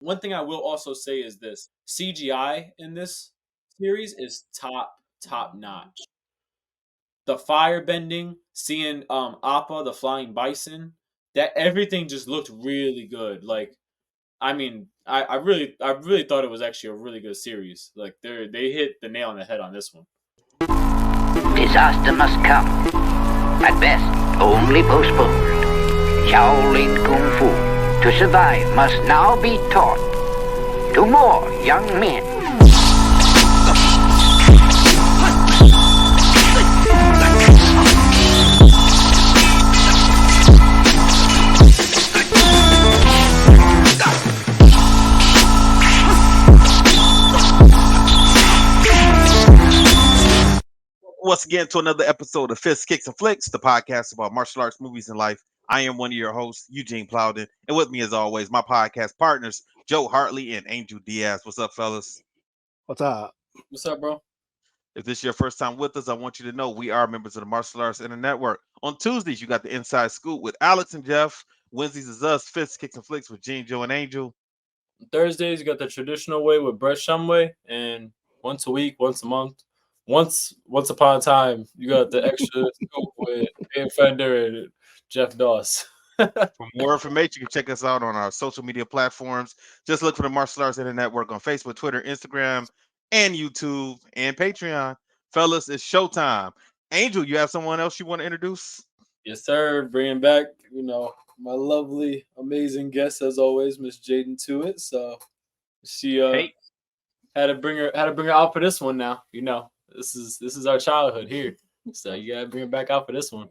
one thing I will also say is this: CGI in this series is top notch. The fire bending, seeing Appa the flying bison, that everything just looked really good. Like, I mean, I really thought it was actually a really good series. Like, they hit the nail on the head on this one. Disaster must come. At best, only postponed. Shaolin Kung Fu, to survive, must now be taught to more young men. Once again to another episode of Fists, Kicks, and Flicks, the podcast about martial arts, movies, and life. I am one of your hosts, Eugene Plowden, and with me, as always, my podcast partners, Joe Hartley and Angel Diaz. What's up, fellas? What's up? What's up, bro? If this is your first time with us, I want you to know we are members of the Martial Arts Inner Network. On Tuesdays, you got the Inside Scoop with Alex and Jeff. Wednesdays is us, Fists, Kicks, and Flicks with Gene, Joe, and Angel. Thursdays, you got the traditional way with Brett Shumway, and once a week, once a month. Once upon a time, you got the extra scoop with Airbender and Jeff Doss. For more information, you can check us out on our social media platforms. Just look for the Martial Arts Inner Network on Facebook, Twitter, Instagram, and YouTube, and Patreon. Fellas, it's showtime. Angel, you have someone else you want to introduce? Yes, sir. Bringing back, my lovely, amazing guest as always, Miss Jaden to it. So she had to bring her out for this one now. This is our childhood here. So you gotta bring her back out for this one.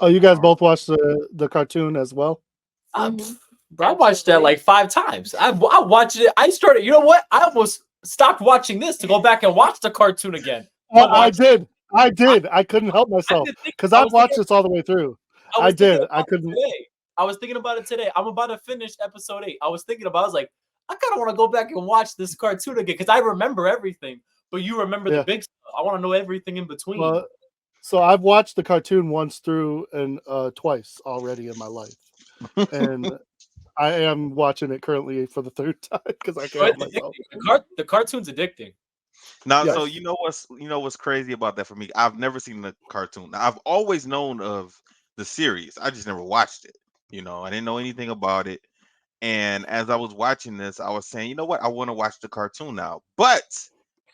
Oh, you guys both watched the cartoon as well? Bro, I watched that like 5 times. I watched it. I started. You know what? I almost stopped watching this to go back and watch the cartoon again. I did. I couldn't help myself because I've watched this all the way through. I couldn't. I was thinking about it today. I'm about to finish episode 8. I was like, I kind of want to go back and watch this cartoon again because I remember everything. But you remember the big stuff. I want to know everything in between. Well, so I've watched the cartoon once through and twice already in my life, and I am watching it currently for the 3rd time because I can't help myself. The cartoon's addicting. Now, yes. So you know what's crazy about that for me? I've never seen the cartoon. I've always known of the series. I just never watched it. I didn't know anything about it. And as I was watching this, I was saying, you know what? I want to watch the cartoon now. But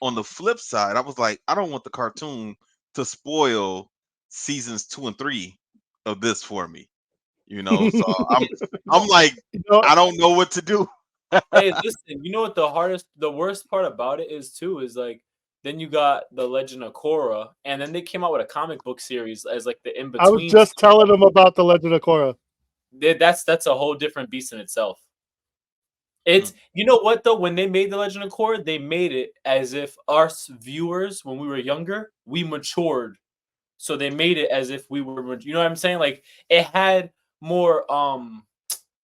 on the flip side, I was like, I don't want the cartoon to spoil seasons 2 and 3 of this for me. So I'm like, I don't know what to do. Hey, listen, you know what the worst part about it is too, is like, then you got the Legend of Korra, and then they came out with a comic book series as like the in-between. I was just telling them about the Legend of Korra. That's a whole different beast in itself. It's you know what though, when they made the Legend of Korra, they made it as if us viewers, when we were younger, we matured. So they made it as if we were, you know what I'm saying? Like it had more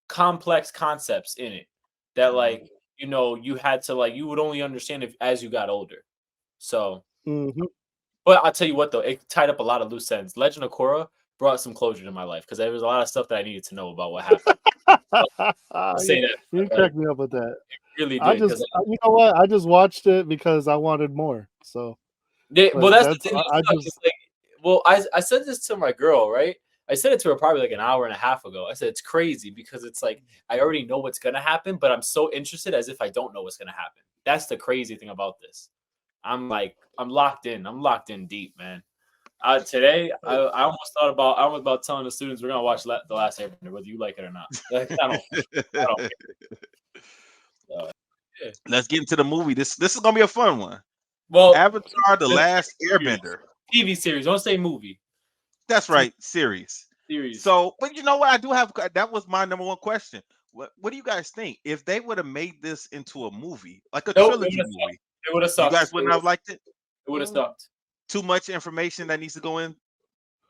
complex concepts in it that like you had to like you would only understand as you got older. So, but I'll tell you what though, it tied up a lot of loose ends. Legend of Korra brought some closure to my life because there was a lot of stuff that I needed to know about what happened. You cracked me up with that. It really did. You know what? I just watched it because I wanted more. So, well, that's the thing. I said this to my girl, right? I said it to her probably like an hour and a half ago. I said it's crazy because it's like I already know what's gonna happen, but I'm so interested as if I don't know what's gonna happen. That's the crazy thing about this. I'm locked in. I'm locked in deep, man. Today, I almost about telling the students we're gonna watch The Last Airbender, whether you like it or not. I don't Let's get into the movie. This is gonna be a fun one. Well, Avatar: The Last Airbender. TV series. Don't say movie. That's right, series. So, but you know what? I do have. That was my number one question. What do you guys think if they would have made this into a movie, like a trilogy movie? It would have sucked. You guys wouldn't have liked it. It would have sucked. Too much information that needs to go in.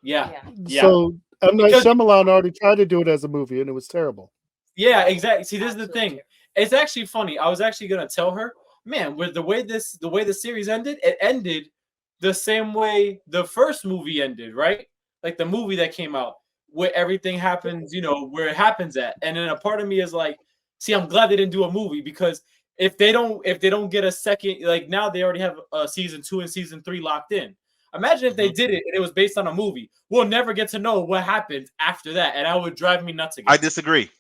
Yeah. So M. Night Shyamalan already tried to do it as a movie, and it was terrible. Yeah, exactly. See, this is the thing. It's actually funny. I was actually gonna tell her, man, with the way the series ended, it ended the same way the first movie ended, right? Like the movie that came out, where everything happens, where it happens at. And then a part of me is like, See, I'm glad they didn't do a movie because if they don't get a second, like now they already have season 2 and season 3 locked in. Imagine if they did it and it was based on a movie. We'll never get to know what happened after that, and that would drive me nuts again. I disagree.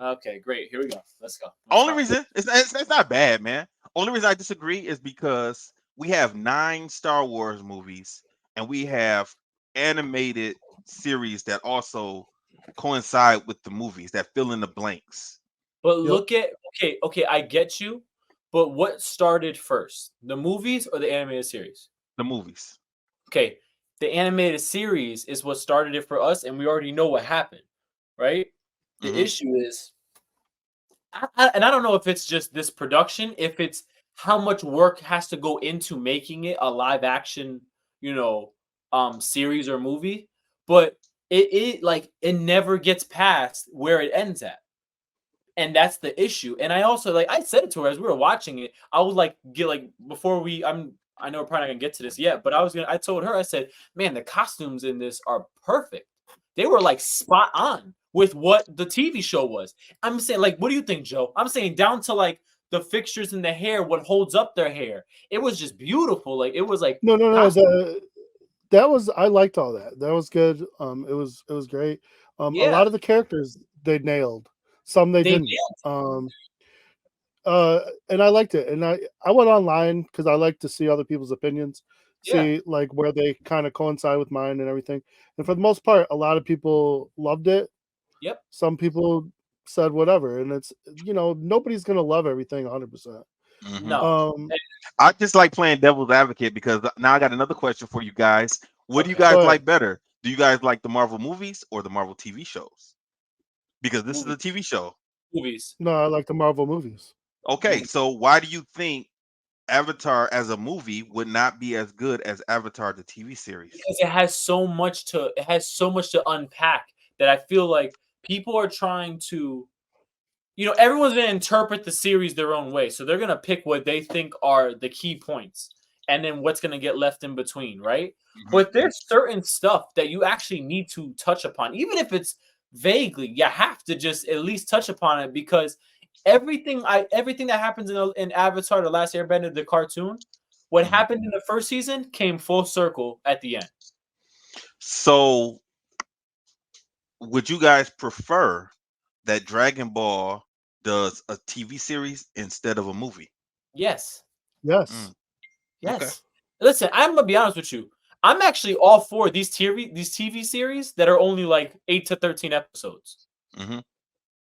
Okay, great. Here we go. Let's go. Only reason it's not bad, man. Only reason I disagree is because we have 9 Star Wars movies and we have animated series that also coincide with the movies that fill in the blanks. But look at okay, I get you. But what started first, the movies or the animated series? The movies. Okay, the animated series is what started it for us, and we already know what happened, right? The issue is, and I don't know if it's just this production, if it's how much work has to go into making it a live action, series or movie, but it like it never gets past where it ends at. And that's the issue. And I also like I said it to her as we were watching it. I would like get like before I know we're probably not gonna get to this yet, but I told her, I said, man, the costumes in this are perfect. They were like spot on with what the TV show was. I'm saying, like, what do you think, Joe? I'm saying down to like the fixtures in the hair, what holds up their hair. It was just beautiful. Like it was like no. That was I liked all that. That was good. It was great. A lot of the characters they nailed. Some they didn't. And I liked it. And I went online because I like to see other people's opinions, see like where they kind of coincide with mine and everything. And for the most part, a lot of people loved it. Yep. Some people said whatever, and it's nobody's gonna love everything 100%. No. I just like playing devil's advocate because now I got another question for you guys. What do you guys like better? Do you guys like the Marvel movies or the Marvel TV shows? Because this is a TV show. Movies. No, I like the Marvel movies. Okay, so why do you think Avatar as a movie would not be as good as Avatar the TV series? Because it has so much to unpack that I feel like people are trying to, everyone's going to interpret the series their own way. So they're going to pick what they think are the key points and then what's going to get left in between, right? But there's certain stuff that you actually need to touch upon, even if it's vaguely. You have to just at least touch upon it because everything that happens in Avatar: The Last Airbender, the cartoon, what happened in the first season came full circle at the end. So, would you guys prefer that Dragon Ball does a TV series instead of a movie? Yes. Yes. Yes. Okay. Listen, I'm gonna be honest with you. I'm actually all for these TV series that are only like 8 to 13 episodes.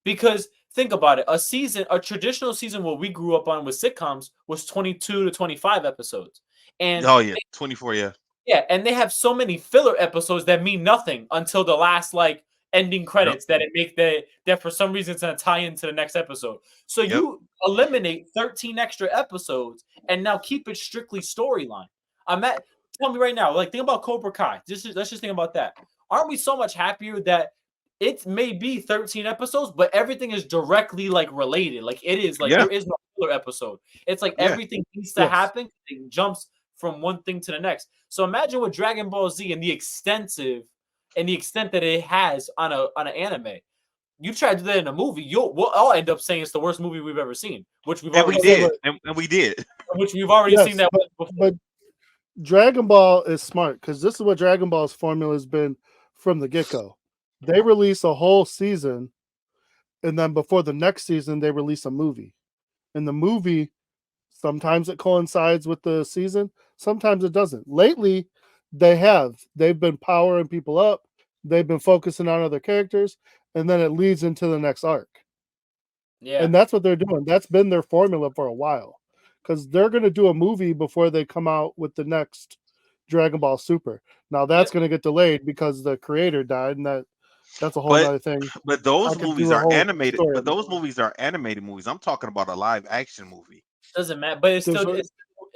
Because think about it, a traditional season what we grew up on with sitcoms was 22 to 25 episodes. And 24, yeah. Yeah, and they have so many filler episodes that mean nothing until the last like ending credits that for some reason it's gonna tie into the next episode. So you eliminate 13 extra episodes and now keep it strictly storyline. Tell me right now, like think about Cobra Kai. Let's just think about that. Aren't we so much happier that it may be 13 episodes, but everything is directly like related? Like it is like there is no filler episode. It's like everything needs to happen. It jumps from one thing to the next. So imagine with Dragon Ball Z and the extent that it has on an anime. You try to do that in a movie, we'll all end up saying it's the worst movie we've ever seen, which we've already seen. And we did. Which we've already seen that before. But Dragon Ball is smart because this is what Dragon Ball's formula has been from the get-go. They release a whole season, and then before the next season, they release a movie. And the movie, sometimes it coincides with the season, sometimes it doesn't. Lately, they've been powering people up. They've been focusing on other characters, and then it leads into the next arc. Yeah. And that's what they're doing. That's been their formula for a while. Because they're going to do a movie before they come out with the next Dragon Ball Super. Now that's going to get delayed because the creator died, and that's a whole other thing. But those movies are animated. But those movies are animated movies. I'm talking about a live action movie. Doesn't matter, but it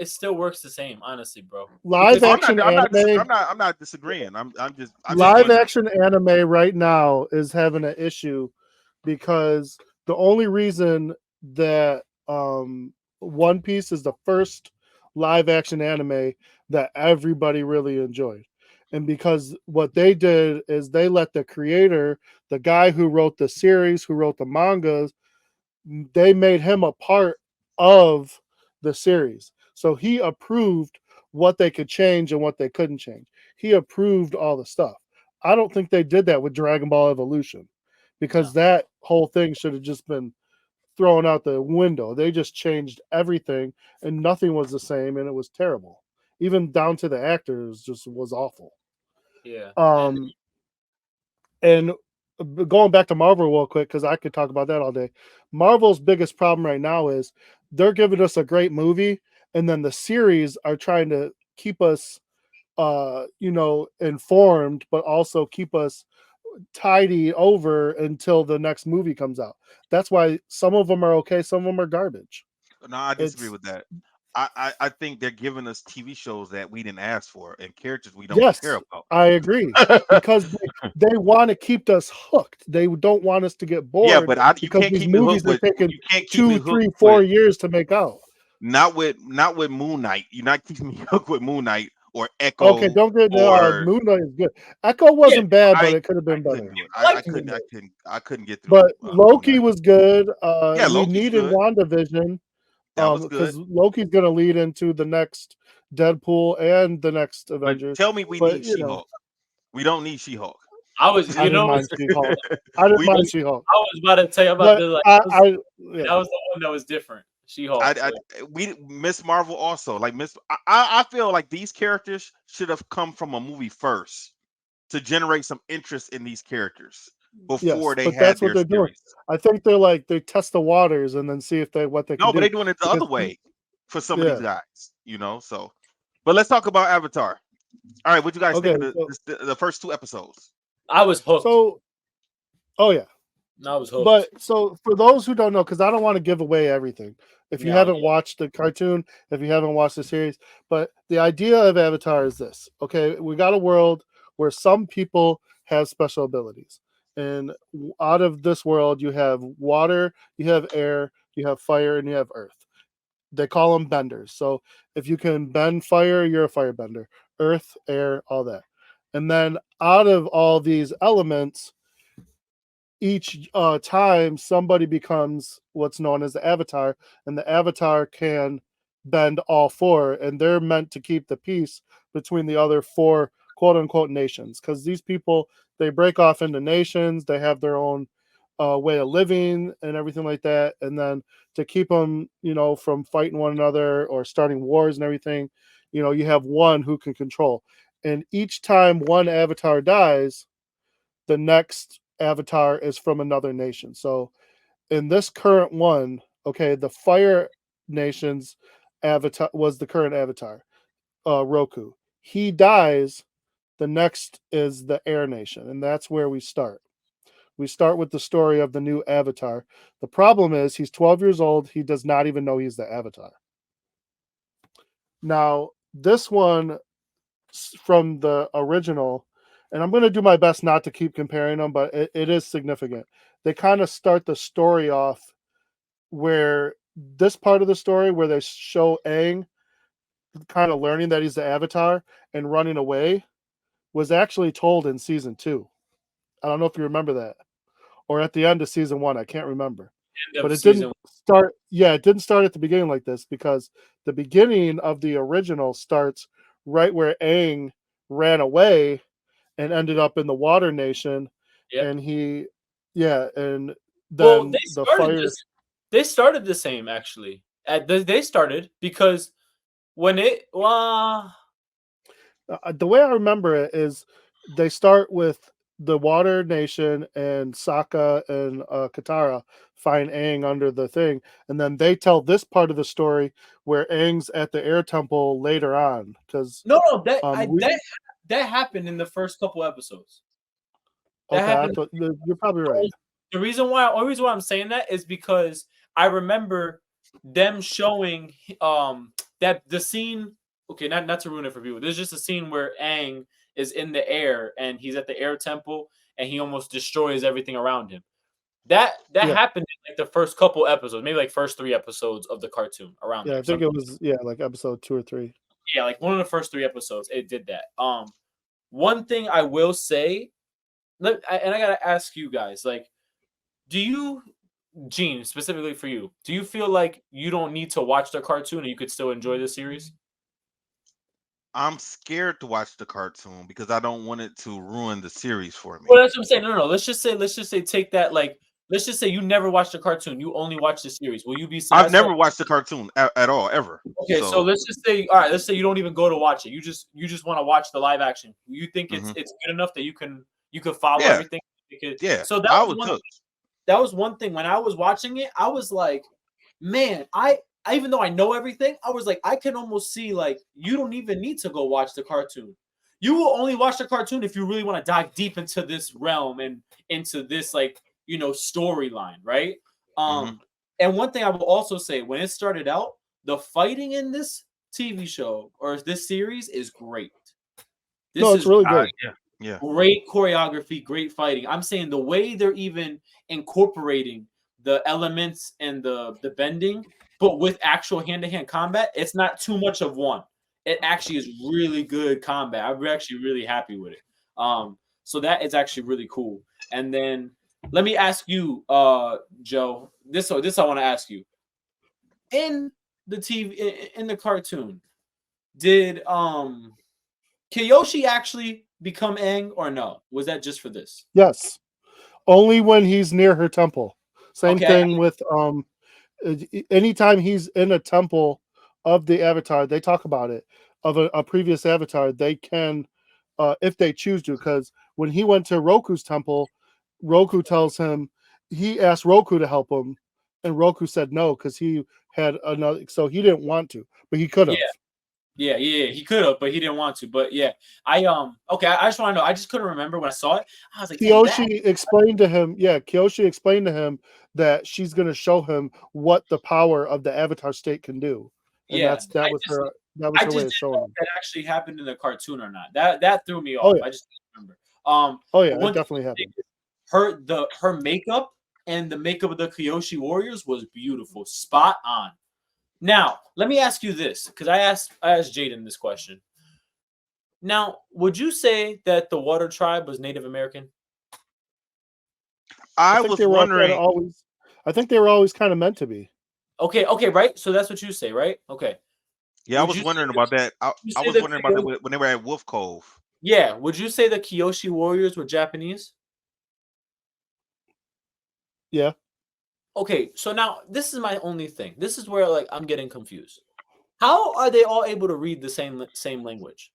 still works the same, honestly, bro. Live action anime. I'm not disagreeing. I'm just live action anime right now is having an issue because the only reason that One Piece is the first live action anime that everybody really enjoyed. And because what they did is they let the creator, the guy who wrote the series, who wrote the mangas, they made him a part of the series. So he approved what they could change and what they couldn't change. He approved all the stuff. I don't think they did that with Dragon Ball Evolution, because that whole thing should have just been thrown out the window. They just changed everything and nothing was the same and it was terrible. Even down to the actors just was awful. Yeah. And going back to Marvel real quick, because I could talk about that all day. Marvel's biggest problem right now is they're giving us a great movie, and then the series are trying to keep us, informed, but also keep us tidy over until the next movie comes out. That's why some of them are okay, some of them are garbage. No, I disagree It's with that. I think they're giving us TV shows that we didn't ask for and characters we don't care Yes, about. I agree, because they want to keep us hooked. They don't want us to get Yeah, bored but you because can't these keep me movies hooked are with taking you can't keep me 2, hooked 3, with 4 years to make out. not with Moon Knight. You're not keeping me hooked with Moon Knight or Okay, Echo don't get or Moon Knight is good. Echo Yeah, wasn't bad, but I it could have I been couldn't better. get I like Moon Knight. I couldn't get through But Moon Loki Knight. was good. Yeah, We Loki's needed good. WandaVision, That was good. because Loki's going to lead into the next Deadpool and the next But Avengers. tell me we But need She-Hulk. We don't need She-Hulk. I was, I you didn't know, mind She-Hulk. I didn't we mind need She-Hulk, I was about to tell you about but the like. yeah. That was the one that was different. She-Hulk. I we Miss Marvel also like Miss. I feel like these characters should have come from a movie first to generate some interest in these characters before Yes, they but had that's what their they're doing. series. I think they test the waters and then see if what they can No, but do. they're doing it the other Because way for some of these yeah, guys, So, but let's talk about Avatar. All right, what you guys think okay. of the first 2 episodes? I was hooked. So, oh yeah. I was hooked. But so for those who don't know, because I don't want to give away everything. If you No, haven't watched the cartoon, if you haven't watched the series, but the idea of Avatar is this: okay, we got a world where some people have special abilities, and out of this world, you have water, you have air, you have fire, and you have earth. They call them benders. So if you can bend fire, you're a firebender. Earth, air, all that, and then out of all these elements, each time somebody becomes what's known as the avatar, and the avatar can bend all four, and they're meant to keep the peace between the other four quote unquote nations, because these people, they break off into nations, they have their own way of living and everything like that, and then to keep them from fighting one another or starting wars and everything, you have one who can control, and each time one avatar dies, the next avatar is from another nation. So in this current one, okay, the Fire Nation's avatar was the current avatar, Roku. He dies. The next is the Air Nation, and that's where we start. We start with the story of the new avatar. The problem is he's 12 years old. He does not even know he's the avatar. Now, this one from the original, and I'm going to do my best not to keep comparing them, but it is significant. They kind of start the story off where this part of the story where they show Aang kind of learning that he's the Avatar and running away was actually told in season 2. I don't know if you remember that, or at the end of season 1. I can't remember. End But of it didn't season. start. Yeah, it didn't start at the beginning like this, because the beginning of the original starts right where Aang ran away and ended up in the Water Nation, Yep. and and Well, then they the started fire. this. They started the same actually. They started because when it The way I remember it is they start with the Water Nation and Sokka and Katara find Aang under the thing, and then they tell this part of the story where Aang's at the Air Temple later on. Because no we that happened in the first couple episodes. That okay, happened. you're probably right. The only reason why I'm saying that is because I remember them showing that the scene. Okay, not to ruin it for people. There's just a scene where Aang is in the air and he's at the air temple and he almost destroys everything around him. That Yeah. happened in like the first couple episodes, maybe like first 3 episodes of the cartoon around Yeah, there. I think it was like episode 2 or 3. Yeah, like one of the first 3 episodes, it did that. One thing I will say, and I gotta ask you guys, like, do you Gene, specifically for you, do you feel like you don't need to watch the cartoon and you could still enjoy the series? I'm scared to watch the cartoon because I don't want it to ruin the series for me. Well, that's what I'm saying. No, no, no. Let's just say take that like let's just say you never watched the cartoon. You only watch the series. Will you be I've satisfied? never watched the cartoon at all, ever. Okay, so So, let's just say, all right, let's say you don't even go to watch it. You just want to watch the live action. You think it's mhm. it's good enough that you can follow Yeah, everything. yeah, So I was hooked. that was one thing when I was watching it. I was like, man, I even though I know everything, I was like, I can almost see like you don't even need to go watch the cartoon. You will only watch the cartoon if you really want to dive deep into this realm and into this like storyline, right? Hmm. Um, and one thing I will also say when it started out, the fighting in this TV show or this series is great. No, This it's is really good. Yeah, yeah. great choreography, great fighting. I'm saying the way they're even incorporating the elements and the bending, but with actual hand-to-hand combat, it's not too much of one. It actually is really good combat. I'm actually really happy with it. So that is actually really cool. And then let me ask you, Joe. This I want to ask you. In the TV in the cartoon, did Kiyoshi actually become Aang or no? Was that just for this? Yes, only when he's near her temple. Same Okay, thing with anytime he's in a temple of the avatar, they talk about it of a previous avatar. They can, if they choose to, because when he went to Roku's temple, Roku tells him he asked Roku to help him, and Roku said no because he had another. So he didn't want to, but he could yeah, have. yeah. He could have, but he didn't want to. But yeah, okay. I just want to know. I just couldn't remember when I saw it. I was like, dang that. Kyoshi explained to him, yeah, Kyoshi explained to him that she's going to show him what the power of the avatar state can do, and Yeah, that was I her just way of didn't know showing if him. that actually happened in the cartoon or not. That threw me Oh off. yeah, I just didn't remember. oh But yeah, it one thing definitely happened. her makeup and the makeup of the Kyoshi Warriors was beautiful, spot on. Now, let me ask you this, because I asked Jaden this question. Now, would you say that the Water Tribe was Native American? I I think was they were kind of wondering. always, I think they were always kind of meant to be. Okay, okay, right. So that's what you say, right? Okay. Yeah, I Would was you say wondering about that. you I say was the wondering about that Kyoshi, when they were at Wolf Cove. yeah? Would you say the Kyoshi Warriors were Japanese? Yeah, Okay, so now this is my only thing. This is where like I'm getting confused. How are they all able to read the same language?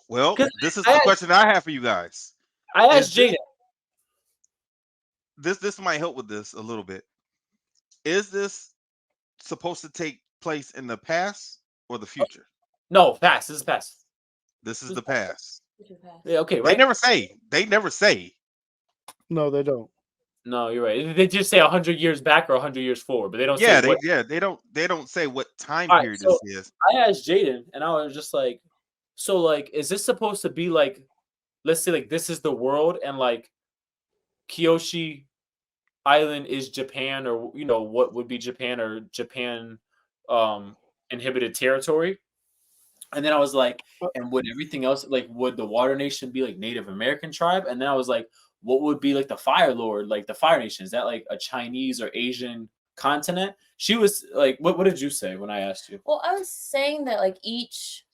Well, Because this is I the asked, question I have for you guys. I Is asked Jaden. this might help with this a little bit? Is this supposed to take place in the past or the future? No, pass. This is pass. This is This is the pass. past. Yeah, okay, They right? never say. They never say. no, they don't. No, you're right. They just say 100 years back or 100 years forward, but they don't say what. They don't say what time All right, period so this is. I asked Jaden, and I was just like, so like, is this supposed to be like, let's say like this is the world, and like Kyoshi Island is Japan, or what would be Japan or Japan um inhibited territory? And then I was like, Uh, and would everything else like would the Water Nation be like Native American tribe? And then I was like, what would be like the Fire Lord, like the Fire Nation? Is that like a Chinese or Asian continent? She was like, what did you say when I asked you? Well, I was saying that like each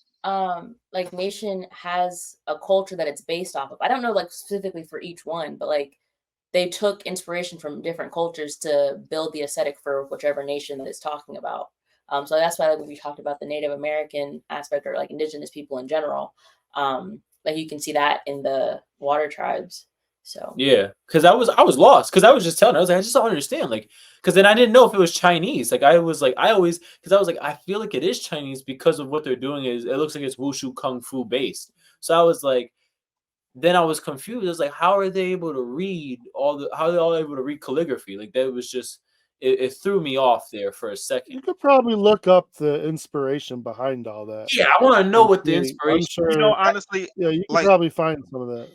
like nation has a culture that it's based off of. I don't know like specifically for each one, but like they took inspiration from different cultures to build the aesthetic for whichever nation that it's talking about. So that's why like, when we talked about the Native American aspect or like indigenous people in general, like you can see that in the water tribes. So Yeah, because I was lost because I was just telling her I was like I just don't understand like because then I didn't know if it was Chinese like I was like I always because I was like I feel like it is Chinese because of what they're doing is it looks like it's wushu kung fu based so I was like then I was confused I was like how are they able to read how are they all able to read calligraphy like that was just it threw me off there for a second. you could probably look up the inspiration behind all that Yeah, I want to know and what the see. I'm inspiration. sure, Honestly, yeah, you could like probably find some of that.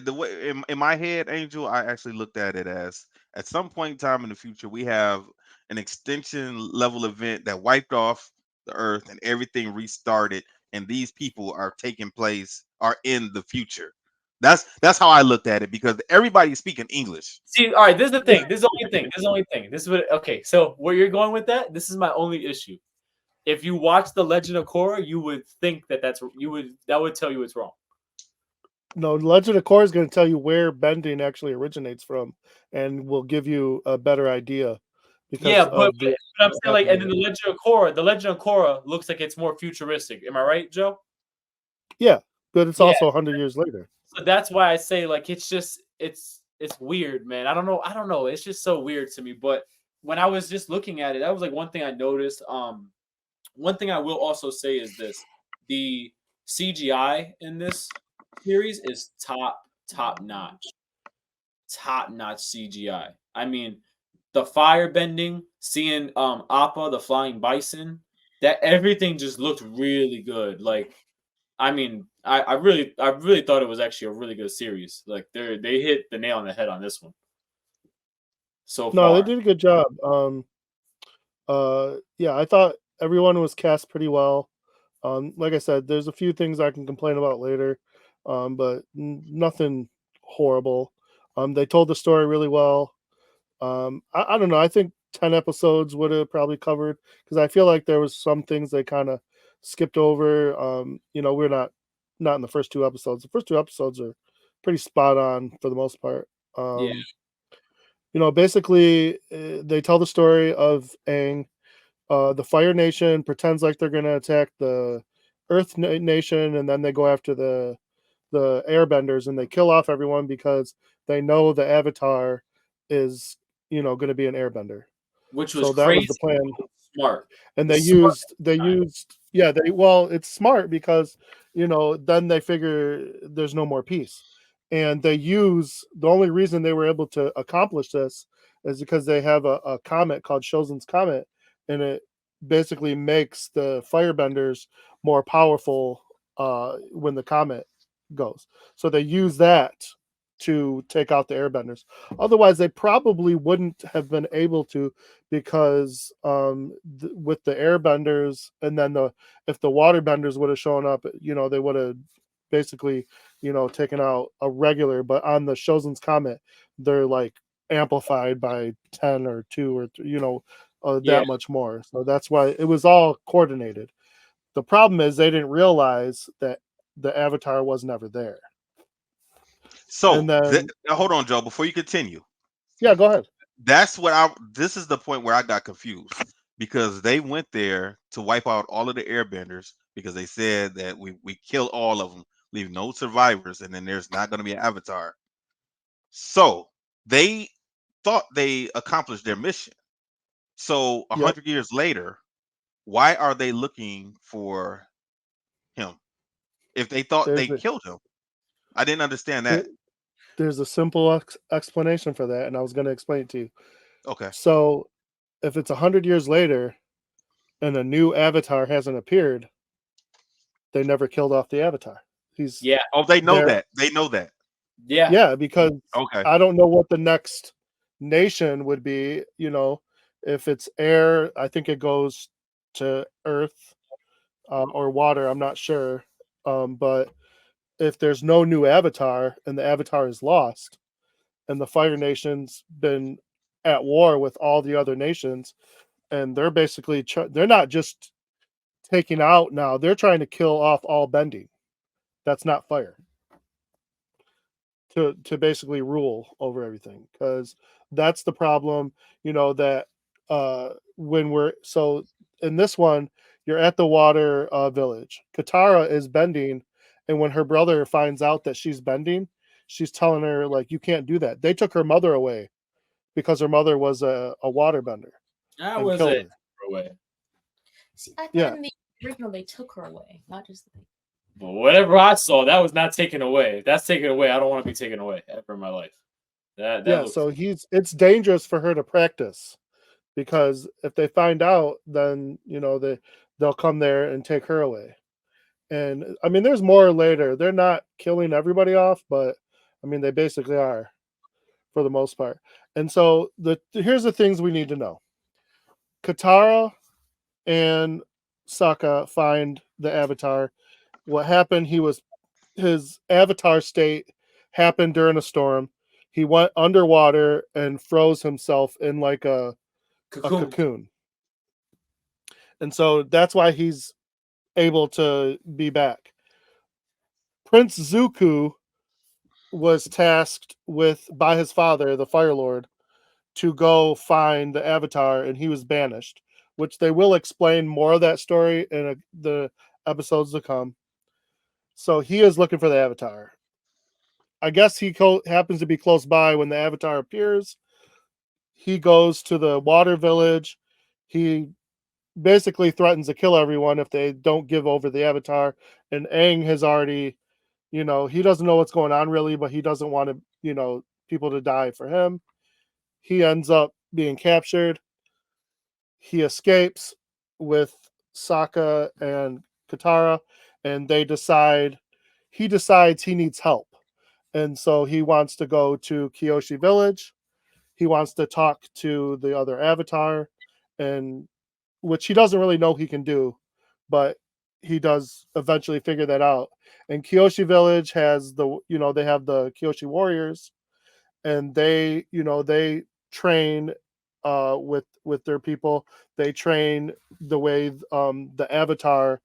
the way in my head, Angel, I actually looked at it as at some point in time in the future, we have an extinction level event that wiped off the earth and everything restarted, and these people are taking place are in the future. That's how I looked at it because everybody's speaking English. See, all right, this is the thing. This is the only thing. This is the only thing. This is what okay, so where you're going with that, this is my only issue. If you watch The Legend of Korra, you would think that would tell you it's wrong. No, Legend of Korra is going to tell you where bending actually originates from, and will give you a better idea because Yeah, but, of the. I'm saying like, and then The Legend of Korra looks like it's more futuristic. Am I right, Joe? Yeah, but it's Yeah. also 100 years later. So that's why I say like it's just it's weird, man. I don't know. I don't know. It's just so weird to me. But when I was just looking at it, that was like one thing I noticed. One thing I will also say is this: the CGI in this series is top notch CGI. I mean, the fire bending, seeing Appa the flying bison, that everything just looked really good. Like, I mean, I really thought it was actually a really good series. Like they hit the nail on the head on this one so No, they far. did a good job. Yeah, I thought everyone was cast pretty well. Like I said, there's a few things I can complain about later, but nothing horrible. They told the story really well. I don't know. I think 10 episodes would have probably covered because I feel like there was some things they kind of skipped over. We're not in the first two episodes. The first two episodes are pretty spot on for the most part. Yeah, Basically, they tell the story of Aang. The Fire Nation pretends like they're going to attack the Earth Nation, and then they go after the Airbenders, and they kill off everyone because they know the Avatar is going to be an Airbender. which was So that was crazy the plan, smart. and they Smart. used yeah they well it's smart because then they figure there's no more peace, and the only reason they were able to accomplish this is because they have a comet called Shosen's Comet, and it basically makes the firebenders more powerful when the comet goes, so they use that to take out the airbenders. Otherwise they probably wouldn't have been able to, because with the airbenders, and then if the waterbenders would have shown up, they would have basically taken out a regular, but on the Shosen's Comet they're like amplified by 10 or 2 or 3, Yeah, that much more. So that's why it was all coordinated. The problem is they didn't realize that the Avatar was never there. And So then hold on, Joe, before you continue. yeah, go ahead. This is the point where I got confused because they went there to wipe out all of the airbenders because they said that we kill all of them, leave no survivors, and then there's not going to be an Avatar. So they thought they accomplished their mission. So a Yep. 100 years later, why are they looking for him if they thought There's they a killed him? I didn't understand there, that. there's a simple explanation for that, and I was going to explain it to you. Okay. So if it's 100 years later and a new Avatar hasn't appeared, they never killed off the Avatar. He's yeah, Oh, they know there. that. They know that. yeah. Yeah, because Okay. I don't know what the next nation would be. If it's air, I think it goes to Earth, or water. I'm not sure. But if there's no new Avatar and the Avatar is lost, and the Fire Nation's been at war with all the other nations, and they're basically they're not just taking out now; they're trying to kill off all bending. That's not fire. To basically rule over everything, because that's the problem. That when we're so in this one, you're at the water village. Katara is bending, and when her brother finds out that she's bending, she's telling her like, you can't do that. They took her mother away because her mother was a water bender That and was killed it. her. Away. See, I thought Yeah. in the original they took her away, not just the. But whatever I saw, that was not taken away. That's taken away. I don't want to be taken away ever in my life. That Yeah, looks. so it's dangerous for her to practice, because if they find out, then they'll come there and take her away. And I mean, there's more later. They're not killing everybody off, but I mean, they basically are for the most part. And so here's the things we need to know. Katara and Sokka find the Avatar. What happened? His Avatar state happened during a storm. He went underwater and froze himself in like a cocoon. And so that's why he's able to be back. Prince Zuko was tasked with by his father, the Fire Lord, to go find the Avatar, and he was banished. Which they will explain more of that story in the episodes to come. So he is looking for the Avatar. I guess he happens to be close by when the Avatar appears. He goes to the water village. He basically threatens to kill everyone if they don't give over the Avatar. And Aang has already, he doesn't know what's going on really, but he doesn't want to, people to die for him. He ends up being captured. He escapes with Sokka and Katara, and he decides he needs help. And so he wants to go to Kyoshi Village. He wants to talk to the other Avatar, and which he doesn't really know he can do, but he does eventually figure that out. And Kyoshi Village has they have the Kyoshi warriors, and they train with their people. They train the way the Avatar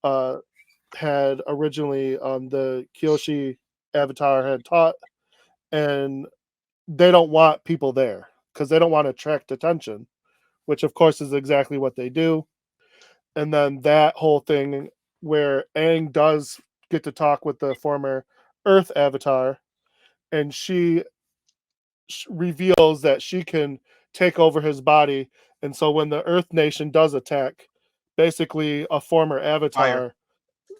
had originally the Kyoshi Avatar had taught, and they don't want people there because they don't want to attract attention, which of course is exactly what they do. And then that whole thing where Aang does get to talk with the former Earth Avatar, and she reveals that she can take over his body. And so when the Earth Nation does attack, basically a former Avatar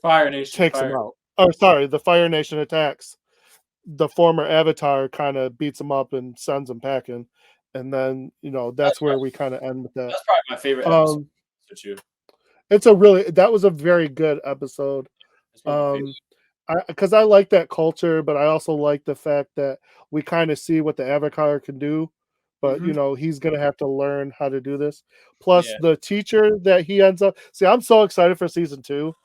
Fire Nation takes him out. Oh, sorry, the Fire Nation attacks. The former Avatar kind of beats him up and sends him packing. And then, that's where we kind of end with that. That's probably my favorite episode. That was a very good episode. Because I like that culture, but I also like the fact that we kind of see what the Avatar can do, but he's gonna have to learn how to do this. Plus, the teacher that he ends up. See, I'm so excited for season 2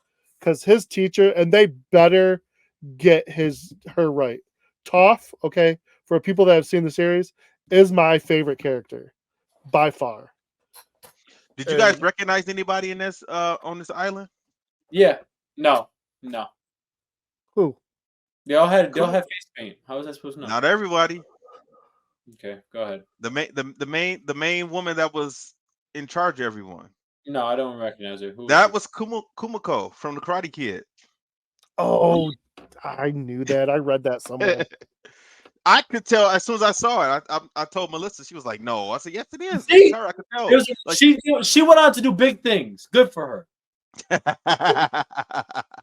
because his teacher, and they better get her right. Toph, okay, for people that have seen the series, is my favorite character by far. Did you guys recognize anybody in this on this island? Yeah. No. Who? They all had face paint. How was I supposed to know? Not everybody. Okay, go ahead. The main woman that was in charge of everyone. No, I don't recognize her. Who that was Kumiko from the Karate Kid. Oh, I knew that. I read that somewhere. I could tell as soon as I saw it. I told Melissa. She was like, "No." I said, "Yes, it is." See? It's her. I could tell. She went on to do big things. Good for her.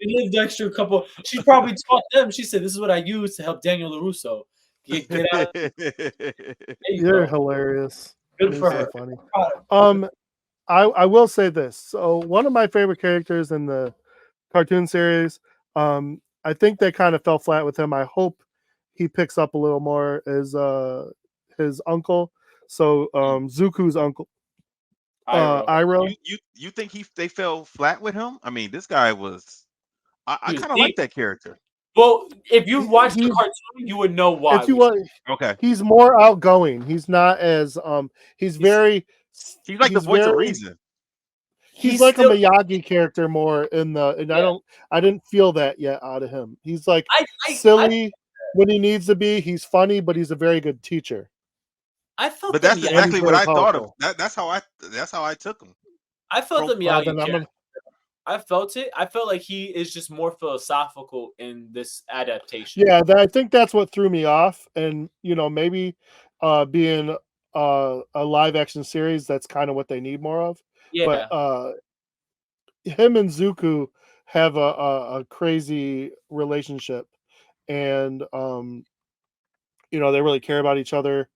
She lived extra couple. She probably taught them. She said, "This is what I use to help Daniel LaRusso get out." You're hilarious. Good for her. So funny. I will say this. So one of my favorite characters in the cartoon series, I think they kind of fell flat with him. I hope he picks up a little more is his uncle. So Zuko's uncle. Iroh. You think they fell flat with him? I mean, this guy was. I kind of like that character. Well, if you watched the cartoon, you would know why. Okay. He's more outgoing. He's not as he's very. He's like the voice of reason. He's like a Miyagi character more in the, and I didn't feel that yet out of him. He's like silly when he needs to be. He's funny, but he's a very good teacher. I felt, but that's exactly what I thought of. That's how I took him. I felt the Miyagi. I felt it. I felt like he is just more philosophical in this adaptation. Yeah, I think that's what threw me off, and maybe being a live action series, that's kind of what they need more of. Yeah. But him and Zuko have a crazy relationship, and they really care about each other.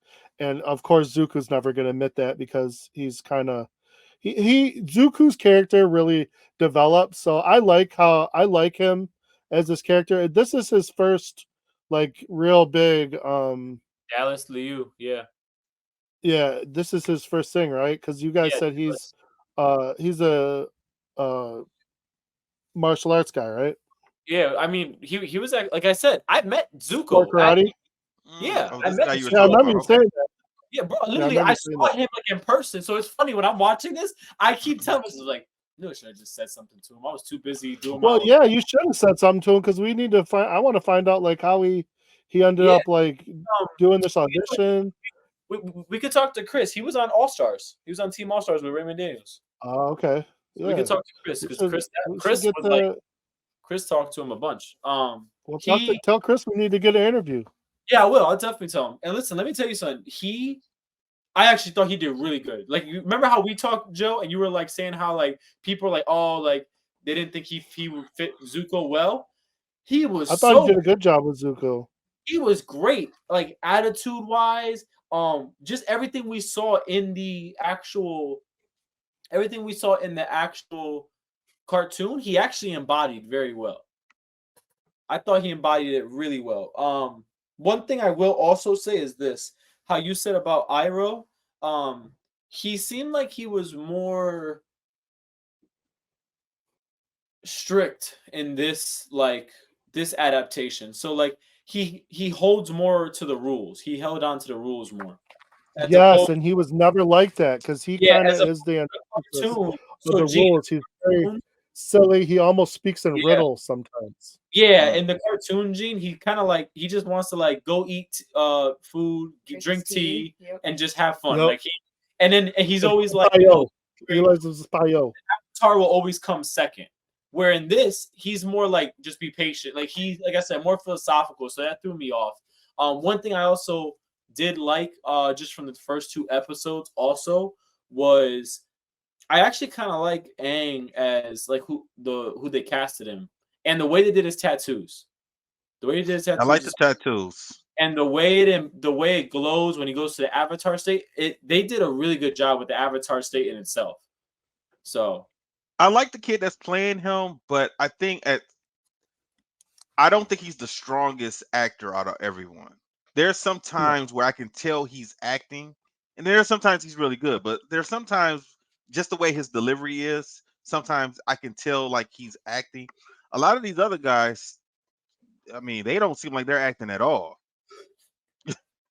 And of course, Zuko's never going to admit that because he's kind of Zuko's character really developed. So I like him as this character. This is his first real big Dallas Liu, yeah. Yeah, this is his first thing, right? Because you guys said he's a martial arts guy, right? Yeah, I mean, he was like I said, I met Or Zuko. karate. Yeah, Oh, I this met guy you were Yeah, I talking Zuko. remember about. you Okay. saying that. Yeah, bro. Yeah, I Literally, remember I you saying saw that. him like in person. So it's funny when I'm watching this. I keep telling myself like, no, should I just said something to him? I was too busy doing my Well, own. yeah, you should have said something to him because we need to find. I want to find out like how he ended Yeah, up like doing this we, audition. we could talk to Chris. He was on All Stars. He was on Team All Stars with Raymond Daniels. Oh, okay. So we could Yeah, talk to Chris because we should Chris get was like the. Chris talked to him a bunch. Well, He tell Chris we need to get an interview. yeah, I will. I'll definitely tell him. And listen, let me tell you something. I actually thought he did really good. Like, you remember how we talked, Joe, and you were like saying how like people were like, oh, like they didn't think he would fit Zuko well. He was I thought he so did a good job with Zuko. he was great, like attitude wise. Just everything we saw in the actual cartoon, he actually embodied very well. I thought he embodied it really well. One thing I will also say is this: how you said about Iroh, he seemed like he was more strict in this adaptation. So like he holds more to the rules. He held on to the rules more. As Yes, opposed, and he was never like that because he yeah, kind of as is the opposed to antithesis cartoon. of So the Gene, rules. He's very silly. He almost speaks in yeah, riddles sometimes. yeah, in the cartoon Gene, he kind of like he just wants to like go eat food, drink tea, Yep. and just have fun. Yep. Like and he's It's always like, Payo. He likes his Payo. Avatar will always come second. Where in this, he's more like just be patient. Like like I said, more philosophical. So that threw me off. One thing I also did like, just from the first two episodes, also was I actually kind of like Aang as like who they casted him, and the way they did his tattoos. The way he did his I like tattoos the is, tattoos. and the way it glows when he goes to the Avatar state. They did a really good job with the Avatar state in itself. So I like the kid that's playing him, but I don't think he's the strongest actor out of everyone. There's some No. times where I can tell he's acting, and there's sometimes he's really good, but there's sometimes just the way his delivery is, sometimes I can tell like he's acting. A lot of these other guys, I mean, they don't seem like they're acting at all.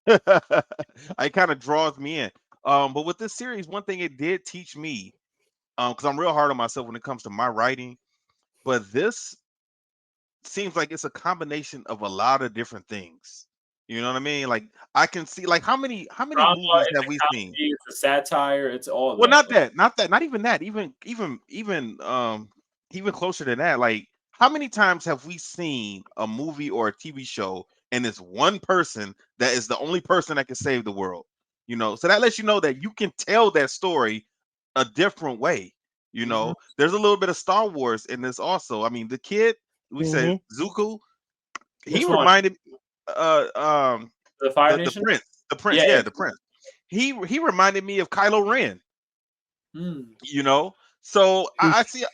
It kind of draws me in. But with this series, one thing it did teach me, because I'm real hard on myself when it comes to my writing, but this seems like it's a combination of a lot of different things. You know what I mean? Like I can see like how many drama, movies it's have a we seen? comedy, it's a satire, it's all Well, that. not that, not even that. Even closer than that. Like how many times have we seen a movie or a TV show and it's one person that is the only person that can save the world? You know, so that lets you know that you can tell that story a different way. You Mhm. know, there's a little bit of Star Wars in this also. I mean, the kid we said Mm-hmm. Zuko, he Which one? reminded uh um The Fire the Nation? prince, Yeah, yeah, yeah. the prince. He reminded me of Kylo Ren, Mm. you know. So I That's see.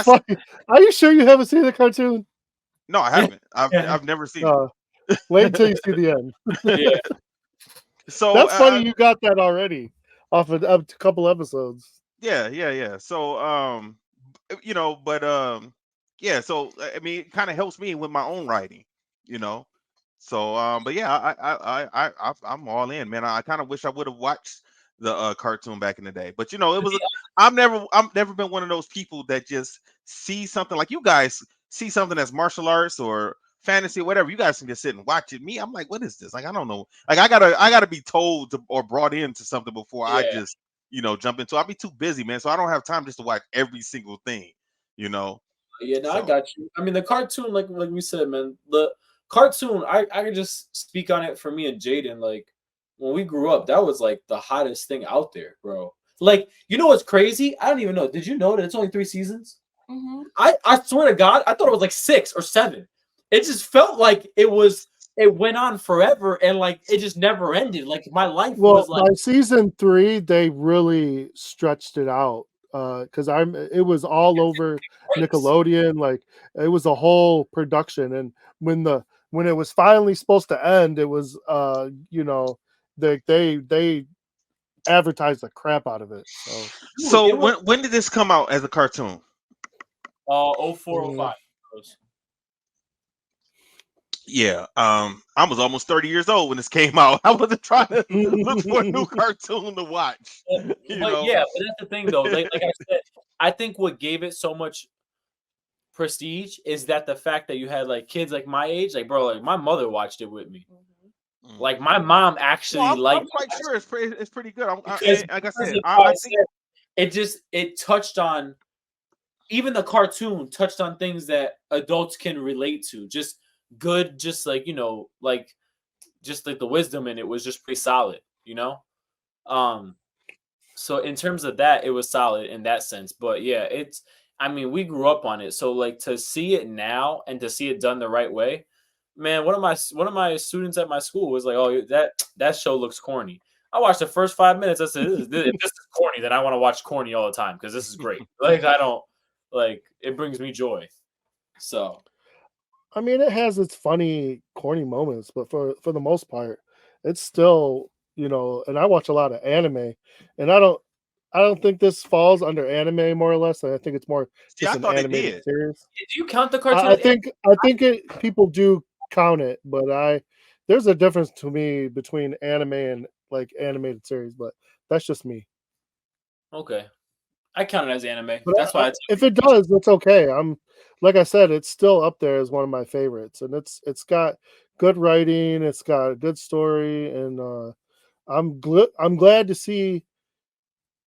funny. Are you sure you haven't seen the cartoon? No, I haven't. I've never seen it. Wait until you see the end. Yeah. So That's funny. You got that already off of a couple episodes. yeah. So but yeah. So I mean, it kind of helps me with my own writing, you know. So but yeah, I'm all in, man. I kind of wish I would have watched the cartoon back in the day, but you know, it was. I've never been one of those people that just see something like you guys see something that's martial arts or fantasy or whatever. You guys can just sit and watch it. Me, I'm like, what is this? Like, I don't know. Like, I gotta be told or brought into something before I Yeah. just jump into. I'll be too busy, man. So I don't have time just to watch every single thing, you know. Yeah, no, I So got you. I mean, the cartoon, like we said, man, the cartoon, I could just speak on it for me and Jaden. Like when we grew up, that was like the hottest thing out there, bro. Like, you know what's crazy? I don't even know. Did you know that it's only 3 seasons? Mm-hmm. I swear to God, I thought it was like 6 or 7. It just felt like it went on forever and like it just never ended. Like my life Well, was like by season 3, they really stretched it out because it was all over breaks. Nickelodeon. Like it was a whole production, and when it was finally supposed to end, it was they advertised the crap out of it. So Dude, so it was when did this come out as a cartoon? 04, mm, 05. Yeah, I was almost 30 years old when this came out. I wasn't trying to look for a new cartoon to watch. You But know, yeah, but that's the thing though. Like I said, I think what gave it so much prestige is that the fact that you had like kids like my age, like bro, like my mother watched it with me. Mhm. Mm. Like my mom No, actually I'm liked quite it sure it's pretty good. Like I because said, of how I I think said it touched on even the cartoon touched on things that adults can relate to. Just good, just like like just like the wisdom in it was just pretty solid, you know? Um so in terms of that, it was solid in that sense. But yeah, it's I mean, we grew up on it. So like to see it now and to see it done the right way, man, one of my students at my school was like, "Oh, that show looks corny." I watched the first 5 minutes. I said, if this is corny, then I want to watch corny all the time because this is great. Like I don't like it brings me joy. So I mean, it has its funny, corny moments, but for the most part, it's still, and I watch a lot of anime, and I don't think this falls under anime more or less. I think it's more see, just I an thought it animated did. series. do you count the I, cartoon I as think I think it people do count it, but there's a difference to me between anime and like animated series, but that's just me. okay? I count it as anime. But That's why I tell if it people watch it. does, it's okay. Like I said, it's still up there as one of my favorites, and it's got good writing, it's got a good story, and I'm glad to see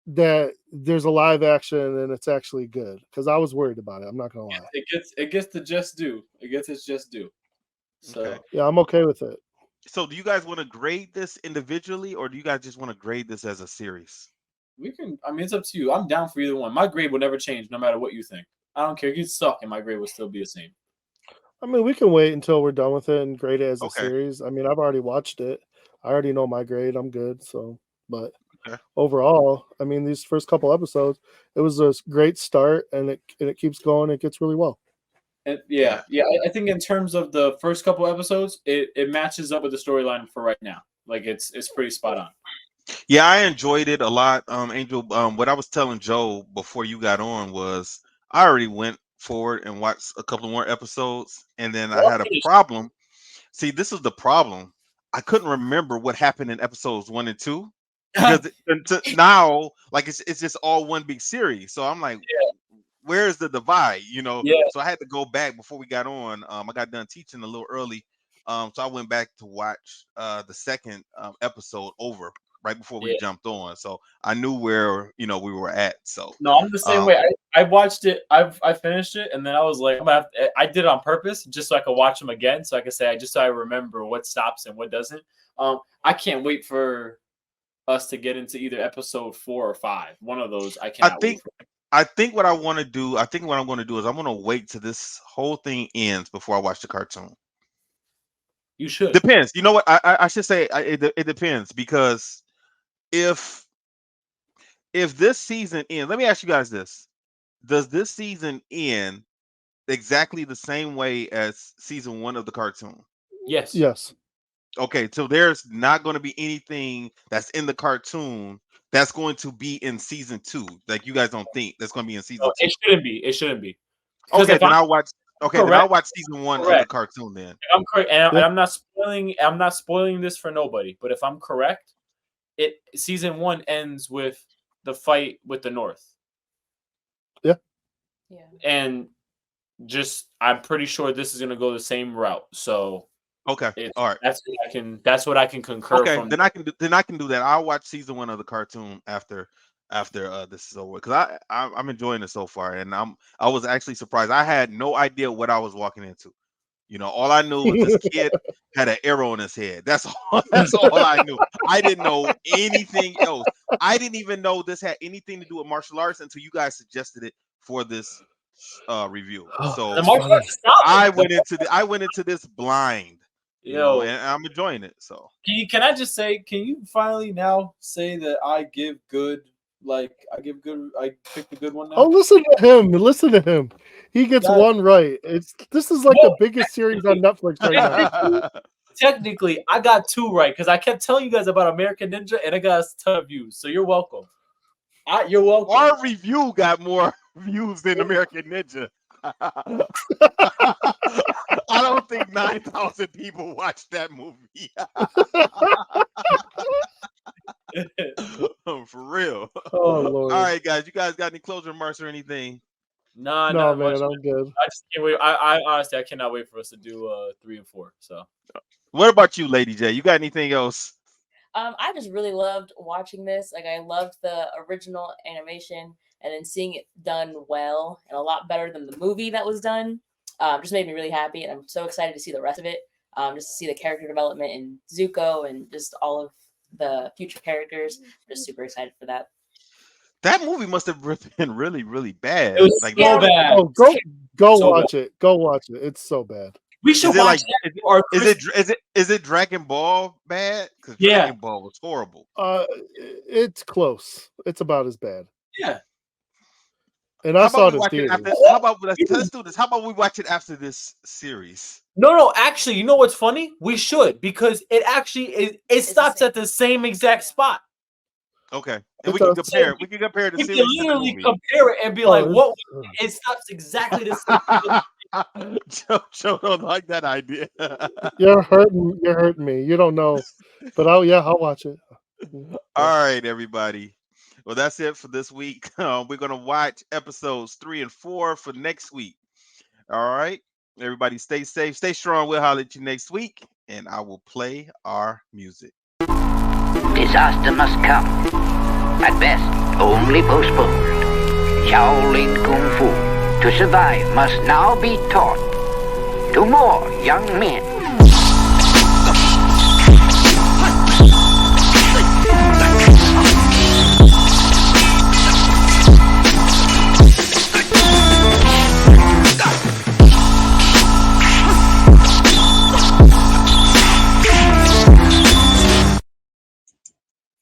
that there's a live action and it's actually good because I was worried about it. I'm not gonna lie. It gets the just due. It gets its just due. Okay. So Yeah, I'm okay with it. So, do you guys want to grade this individually, or do you guys just want to grade this as a series? we can. I mean, it's up to you. I'm down for either one. My grade will never change, no matter what you think. I don't care. You suck, and my grade will still be the same. I mean, we can wait until we're done with it and grade it as a Okay. series. I mean, I've already watched it. I already know my grade. I'm good. So, but Okay. overall, I mean, these first couple episodes, it was a great start, and it keeps going. It gets really well. And Yeah. yeah. I think in terms of the first couple episodes, it matches up with the storyline for right now. Like it's pretty spot on. Yeah, I enjoyed it a lot. Angel, what I was telling Joe before you got on was I already went forward and watched a couple more episodes, and then I Well, had a problem. See, this is the problem. I couldn't remember what happened in episodes 1 and 2 because now, like it's just all one big series. So I'm like, where's the divide? yeah, So I had to go back before we got on. I got done teaching a little early, so I went back to watch the second episode over right before we yeah. jumped on. So I knew where we were at. So No, I'm the same um, way. I watched it. I finished it, and then I was like, I did it on purpose just so I could watch them again, so I could say just so I remember what stops and what doesn't. I can't wait for us to get into either episode 4 or 5. One of those I I cannot wait think for. I think what I want to do. I think what I'm going to do is I'm going to wait till this whole thing ends before I watch the cartoon. You should. Depends. You know what? I should say it depends because if this season ends, let me ask you guys this: does this season end exactly the same way as season 1 of the cartoon? Yes. Yes. Okay, so there's not going to be anything that's in the cartoon that's going to be in season 2. Like you guys don't think that's going to be in season No, 2. it shouldn't be. It shouldn't be. Because Okay, if then I'm I'll watch. Okay, then I'll correct, watch season 1 of the correct. cartoon then. If I'm correct, and Yeah. I'm not spoiling. I'm not spoiling this for nobody. But if I'm correct, season 1 ends with the fight with the North, Yeah. Yeah. and just I'm pretty sure this is gonna go the same route. So Okay, it's all right. that's what I can concur Okay, from. then I can do that. I'll watch season 1 of the cartoon after this is over because I'm enjoying it so far, and I was actually surprised. I had no idea what I was walking into. All I knew was this kid had an arrow in his head. That's all. That's all I knew. I didn't know anything else. I didn't even know this had anything to do with martial arts until you guys suggested it for this review. Oh, The So that's martial funny. arts is solid. I went into this blind, Yo, and I'm enjoying it. So can I just say, can you finally now say that I give good, I picked a good one Oh, now? listen to him. Listen to him. He gets That, one right. This is like the well, biggest series on Netflix right now. technically, I got 2 right because I kept telling you guys about American Ninja and it got a ton of views. So you're welcome. You're welcome. our review got more views than American Ninja. I don't think 9,000 people watched that movie. For real. Oh Lord. All right, guys. You guys got any closing remarks or anything? Nah, No, not man, much. I'm good. I just can't wait. I honestly, I cannot wait for us to do 3 and 4. So, What about you, Lady J? You got anything else? I just really loved watching this. Like, I loved the original animation, and then seeing it done well and a lot better than the movie that was done. Just made me really happy, and I'm so excited to see the rest of it. Just to see the character development in Zuko and just all of the future characters. Just super excited for that. That movie must have been really, really bad. it was Like, so bad. Oh, go So watch it. Go watch it. It's so bad. We should is it watch like that for our is it Dragon Ball bad? Because Yeah. Dragon Ball was horrible. It's close. It's about as bad. Yeah. And I saw it in watch it theaters. after? How about let's do this? How about we watch it after this series? No. Actually, you know what's funny? We should, because it actually it It's the stops same. at the same exact spot. Okay, and It's we can a- compare it. We can compare the We series can to the literally movie. compare it and be Oh, like, it's- "What?" It stops exactly the same. Joe don't like that idea. You're hurting me. You don't know. But I'll watch it. All right, everybody. Well, that's it for this week. We're gonna watch episodes 3 and 4 for next week. All right, everybody, stay safe, stay strong. We'll holler at you next week, and I will play our music. Disaster must come. At best, only postponed. Shaolin Kung Fu, to survive, must now be taught to more young men.